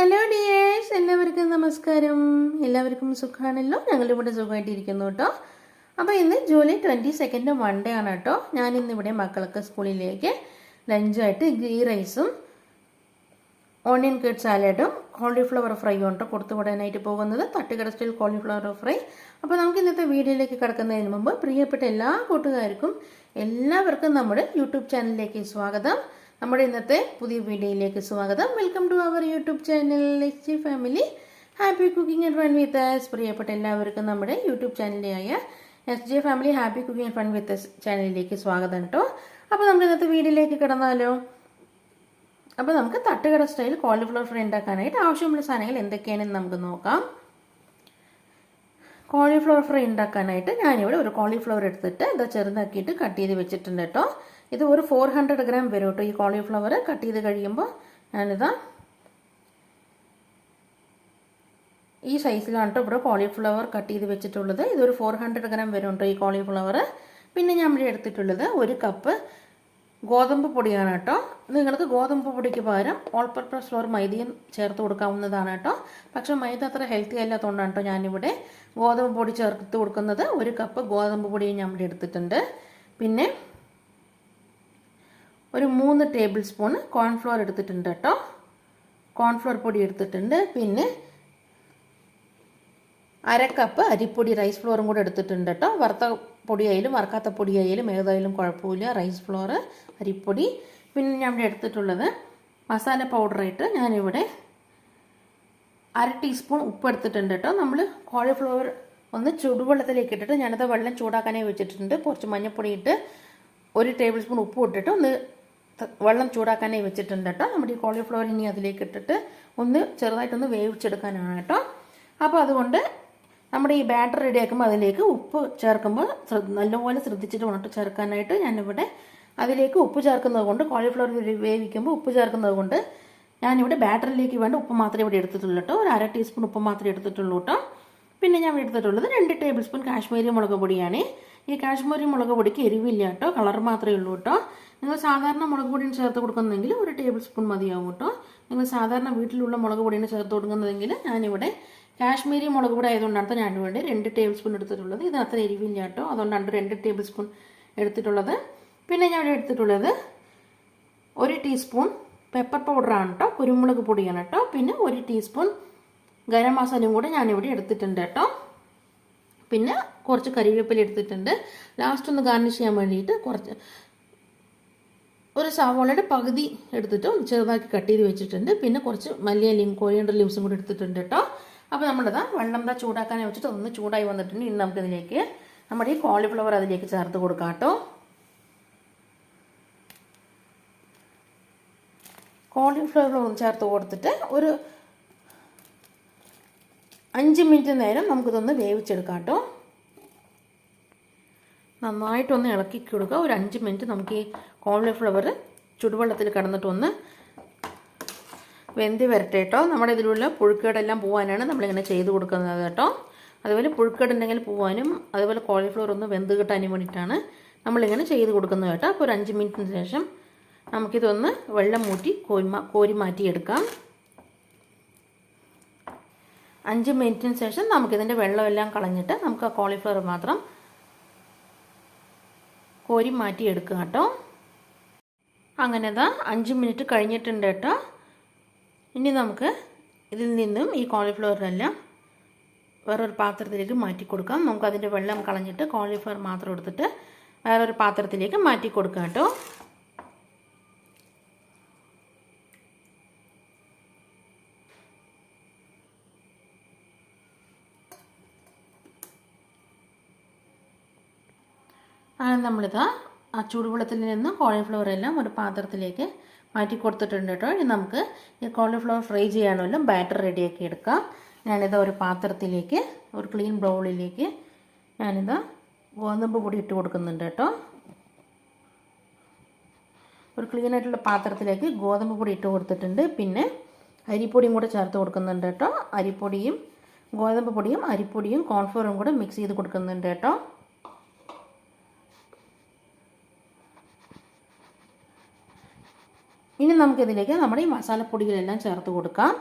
Hello dears, എല്ലാവർക്കും നമസ്കാരം. എല്ലാവർക്കും സുഖമാണല്ലോ? ഞങ്ങളിവിടെ സുഖമായിട്ടിരിക്കുന്നു കേട്ടോ. അപ്പോൾ ഇന്ന് ജൂലൈ 22 മൺഡേ ആണ് കേട്ടോ. ഞാനിന്നിവിടെ മക്കൾക്ക് സ്കൂളിലേക്ക് ലഞ്ചായിട്ട് ഗീ റൈസും ഓണിയൻ കട്ട് സാലഡും കോളിഫ്ലവർ ഫ്രൈയും കേട്ടോ കൊടുത്തു വിടാനായിട്ട് പോകുന്നത്. തട്ടുകട സ്റ്റൈൽ കോളിഫ്ലവർ ഫ്രൈ. അപ്പോൾ നമുക്ക് ഇന്നത്തെ വീഡിയോയിലേക്ക് കിടക്കുന്നതിന് മുമ്പ് പ്രിയപ്പെട്ട എല്ലാ കൂട്ടുകാർക്കും എല്ലാവർക്കും നമ്മുടെ യൂട്യൂബ് ചാനലിലേക്ക് സ്വാഗതം. നമ്മുടെ ഇന്നത്തെ പുതിയ വീഡിയോയിലേക്ക് സ്വാഗതം. Welcome to our YouTube channel S family happy cooking and fun with us. പ്രിയപ്പെട്ട എല്ലാവർക്കും നമ്മുടെ യൂട്യൂബ് ചാനലായ S family happy cooking and fun with us ചാനലിലേക്ക് സ്വാഗതം കേട്ടോ. അപ്പോൾ നമ്മുടെ ഇന്നത്തെ വീഡിയോയിലേക്ക് കിടന്നാലോ? അപ്പോൾ നമുക്ക് തട്ടുകട സ്റ്റൈൽ കോളിഫ്ലവർ ഫ്രൈ ഉണ്ടാക്കാനായിട്ട് ആവശ്യമുള്ള സാധനങ്ങൾ എന്തൊക്കെയാണെന്ന് നമുക്ക് നോക്കാം. കോളിഫ്ലവർ ഫ്രൈ ഉണ്ടാക്കാനായിട്ട് ഞാനിവിടെ ഒരു കോളിഫ്ലവർ എടുത്തിട്ട് ഇത് ചെറുതാക്കിയിട്ട് കട്ട് ചെയ്ത് വെച്ചിട്ടുണ്ട് കേട്ടോ. ഇത് ഒരു 400 ഗ്രാം വരും കേട്ടോ. ഈ കോളിഫ്ലവർ കട്ട് ചെയ്ത് കഴിയുമ്പോൾ ഞാനിതാ ഈ സൈസിലാണ് കേട്ടോ ഇവിടെ കോളിഫ്ലവർ കട്ട് ചെയ്ത് വെച്ചിട്ടുള്ളത്. ഇതൊരു 400 ഗ്രാം വരും കേട്ടോ ഈ കോളിഫ്ലവർ. പിന്നെ ഞാൻ ഇവിടെ എടുത്തിട്ടുള്ളത് 1 കപ്പ് ഗോതമ്പ് പൊടിയാണ് കേട്ടോ. നിങ്ങൾക്ക് ഗോതമ്പ് പൊടിക്ക് പകരം ഓൾ പർപ്പസ് ഫ്ലോർ മൈദയും ചേർത്ത് കൊടുക്കാവുന്നതാണ് കേട്ടോ. പക്ഷേ മൈദ അത്ര ഹെൽത്തി അല്ലാത്തതുകൊണ്ടാണ് കേട്ടോ ഞാനിവിടെ ഗോതമ്പ് പൊടി ചേർത്ത് കൊടുക്കുന്നത്. 1 കപ്പ് ഗോതമ്പ് പൊടിയും ഞാൻ ഇവിടെ എടുത്തിട്ടുണ്ട്. പിന്നെ ഒരു 3 ടേബിൾ സ്പൂൺ കോൺഫ്ലോർ എടുത്തിട്ടുണ്ട് കേട്ടോ. കോൺഫ്ലോർ പൊടി എടുത്തിട്ടുണ്ട്. പിന്നെ 1/2 കപ്പ് അരിപ്പൊടി റൈസ് ഫ്ലോറും കൂടെ എടുത്തിട്ടുണ്ട് കേട്ടോ. വറുത്ത പൊടിയായാലും വറുക്കാത്ത പൊടിയായാലും ഏതായാലും കുഴപ്പമില്ല. റൈസ് ഫ്ലോർ, അരിപ്പൊടി. പിന്നെ ഞാൻ ഇവിടെ എടുത്തിട്ടുള്ളത് മസാല പൗഡറായിട്ട് ഞാനിവിടെ 1/2 ടീസ്പൂൺ ഉപ്പ് എടുത്തിട്ടുണ്ട് കേട്ടോ. നമ്മൾ കോളിഫ്ലവർ ഒന്ന് ചുടുവെള്ളത്തിലേക്ക് ഇട്ടിട്ട് ഞാനത് വെള്ളം ചൂടാക്കാനായി വെച്ചിട്ടുണ്ട്. കുറച്ച് മഞ്ഞൾപ്പൊടി ഇട്ട് 1 ടേബിൾ സ്പൂൺ ഉപ്പ് ഇട്ടിട്ട് ഒന്ന് വെള്ളം ചൂടാക്കാനായി വെച്ചിട്ടുണ്ട് കേട്ടോ. നമ്മുടെ ഈ കോളിഫ്ലവർ ഇനി അതിലേക്ക് ഇട്ടിട്ട് ഒന്ന് ചെറുതായിട്ടൊന്ന് വേവിച്ചെടുക്കാനാണ് കേട്ടോ. അപ്പോൾ അതുകൊണ്ട് നമ്മുടെ ഈ ബാറ്റർ റെഡിയാക്കുമ്പോൾ അതിലേക്ക് ഉപ്പ് ചേർക്കുമ്പോൾ നല്ലപോലെ ശ്രദ്ധിച്ചിട്ട് വേണം ചേർക്കാനായിട്ട്. ഞാനിവിടെ അതിലേക്ക് ഉപ്പ് ചേർക്കുന്നത് കൊണ്ട് കോളിഫ്ലവർ വേവിക്കുമ്പോൾ ഉപ്പ് ചേർക്കുന്നത് കൊണ്ട് ഞാനിവിടെ ബാറ്ററിലേക്ക് വേണ്ട ഉപ്പ് മാത്രമേ ഇവിടെ എടുത്തിട്ടുള്ളൂ കേട്ടോ. ഒരു 1/2 ടീസ്പൂൺ ഉപ്പ് മാത്രമേ എടുത്തിട്ടുള്ളൂ കേട്ടോ. പിന്നെ ഞാൻ എടുത്തിട്ടുള്ളത് 2 ടേബിൾ സ്പൂൺ കാശ്മീരി മുളക് പൊടിയാണ്. ഈ കാശ്മീരി മുളക് പൊടിക്ക് എരിവില്ല കേട്ടോ, കളർ മാത്രമേ ഉള്ളൂ കേട്ടോ. നിങ്ങൾ സാധാരണ മുളക് പൊടിയാണ് ചേർത്ത് കൊടുക്കുന്നതെങ്കിൽ 1 ടേബിൾ സ്പൂൺ മതിയാവും കേട്ടോ. നിങ്ങൾ സാധാരണ വീട്ടിലുള്ള മുളക് പൊടിയാണ് ചേർത്ത് കൊടുക്കുന്നതെങ്കിൽ ഞാനിവിടെ കാശ്മീരി മുളക് പൊടി ആയതുകൊണ്ടാണ് ഞാനിവിടെ 2 ടേബിൾ സ്പൂൺ എടുത്തിട്ടുള്ളത്. ഇത് അത്ര എരിവില്ല കേട്ടോ, അതുകൊണ്ടാണ് 2 ടേബിൾ സ്പൂൺ എടുത്തിട്ടുള്ളത്. പിന്നെ ഞാൻ ഇവിടെ എടുത്തിട്ടുള്ളത് 1 ടീസ്പൂൺ പെപ്പർ പൗഡറാണ് കേട്ടോ, കുരുമുളക് പൊടിയാണ് കേട്ടോ. പിന്നെ 1 ടീസ്പൂൺ ഗരം മസാലയും കൂടെ ഞാനിവിടെ എടുത്തിട്ടുണ്ട് കേട്ടോ. പിന്നെ കുറച്ച് കറിവേപ്പില എടുത്തിട്ടുണ്ട്. ലാസ്റ്റ് ഒന്ന് ഗാർണിഷ് ചെയ്യാൻ വേണ്ടിയിട്ട് ഒരു സവാളയുടെ പകുതി എടുത്തിട്ട് ചെറുതാക്കി കട്ട് ചെയ്ത് വെച്ചിട്ടുണ്ട്. പിന്നെ കുറച്ച് മല്ലിയിലയും കൊറിയാണ്ടർ ലീവ്സും കൂടി എടുത്തിട്ടുണ്ട് കേട്ടോ. അപ്പോൾ നമ്മളിതാ വെള്ളം ചൂടാക്കാനായി വെച്ചിട്ട് ഒന്ന് ചൂടായി വന്നിട്ടുണ്ട്. ഇനി നമുക്കിതിലേക്ക് നമ്മുടെ ഈ കോളിഫ്ലവർ അതിലേക്ക് ചേർത്ത് കൊടുക്കാം കേട്ടോ. കോളിഫ്ലവർ ചേർത്ത് കൊടുത്തിട്ട് ഒരു 5 മിനിറ്റ് നേരം നമുക്കിതൊന്ന് വേവിച്ചെടുക്കാം കേട്ടോ. നന്നായിട്ടൊന്ന് ഇളക്കി കൊടുക്കുക. ഒരു 5 മിനിറ്റ് നമുക്ക് ഈ കോളിഫ്ലവർ ചുടുവെള്ളത്തിൽ കിടന്നിട്ടൊന്ന് വെന്ത് വരട്ടെ കേട്ടോ. നമ്മുടെ ഇതിലുള്ള പുഴുക്കേടെല്ലാം പോകാനാണ് നമ്മളിങ്ങനെ ചെയ്ത് കൊടുക്കുന്നത് കേട്ടോ. അതുപോലെ പുഴുക്കേടുണ്ടെങ്കിൽ പോകാനും അതുപോലെ കോളിഫ്ലവർ ഒന്ന് വെന്ത് കിട്ടാനും വേണ്ടിയിട്ടാണ് നമ്മളിങ്ങനെ ചെയ്ത് കൊടുക്കുന്നത് കേട്ടോ. അപ്പോൾ ഒരു 5 മിനിറ്റിന് ശേഷം നമുക്കിതൊന്ന് വെള്ളം മൂറ്റി കോരി മാറ്റിയെടുക്കാം. 5 മിനിറ്റിന് ശേഷം നമുക്കിതിൻ്റെ വെള്ളമെല്ലാം കളഞ്ഞിട്ട് നമുക്ക് ആ കോളിഫ്ലവർ മാത്രം കോരി മാറ്റിയെടുക്കുക കേട്ടോ. അങ്ങനെ 5 മിനിറ്റ് കഴിഞ്ഞിട്ടുണ്ട് കേട്ടോ. ഇനി നമുക്ക് ഇതിൽ നിന്നും ഈ കോളിഫ്ലവറെല്ലാം വേറൊരു പാത്രത്തിലേക്ക് മാറ്റി കൊടുക്കാം. നമുക്ക് അതിൻ്റെ വെള്ളം കളഞ്ഞിട്ട് കോളിഫ്ലവർ മാത്രം എടുത്തിട്ട് വേറൊരു പാത്രത്തിലേക്ക് മാറ്റി കൊടുക്കാം കേട്ടോ. നമ്മളിതാ ആ ചൂടുവെള്ളത്തിൽ നിന്ന് കോളിഫ്ലവർ എല്ലാം ഒരു പാത്രത്തിലേക്ക് മാറ്റി കൊടുത്തിട്ടുണ്ട് കേട്ടോ. ഇനി നമുക്ക് ഈ കോളിഫ്ലവർ ഫ്രൈ ചെയ്യാനല്ലോ ബാറ്റർ റെഡിയാക്കി എടുക്കാം. ഞാനിതാ ഒരു പാത്രത്തിലേക്ക് ഒരു ക്ലീൻ ബൗളിലേക്ക് ഞാനിതാ ഗോതമ്പ് പൊടി ഇട്ട് കൊടുക്കുന്നുണ്ട് കേട്ടോ. ഒരു ക്ലീൻ ആയിട്ടുള്ള പാത്രത്തിലേക്ക് ഗോതമ്പ് പൊടി ഇട്ട് കൊടുത്തിട്ടുണ്ട്. പിന്നെ അരിപ്പൊടിയും കൂടെ ചേർത്ത് കൊടുക്കുന്നുണ്ട് കേട്ടോ. അരിപ്പൊടിയും ഗോതമ്പ് പൊടിയും അരിപ്പൊടിയും കോൺഫ്ലവറും കൂടെ മിക്സ് ചെയ്ത് കൊടുക്കുന്നുണ്ട് കേട്ടോ. ഇനി നമുക്കിതിലേക്ക് നമ്മുടെ ഈ മസാലപ്പൊടികളെല്ലാം ചേർത്ത് കൊടുക്കാം.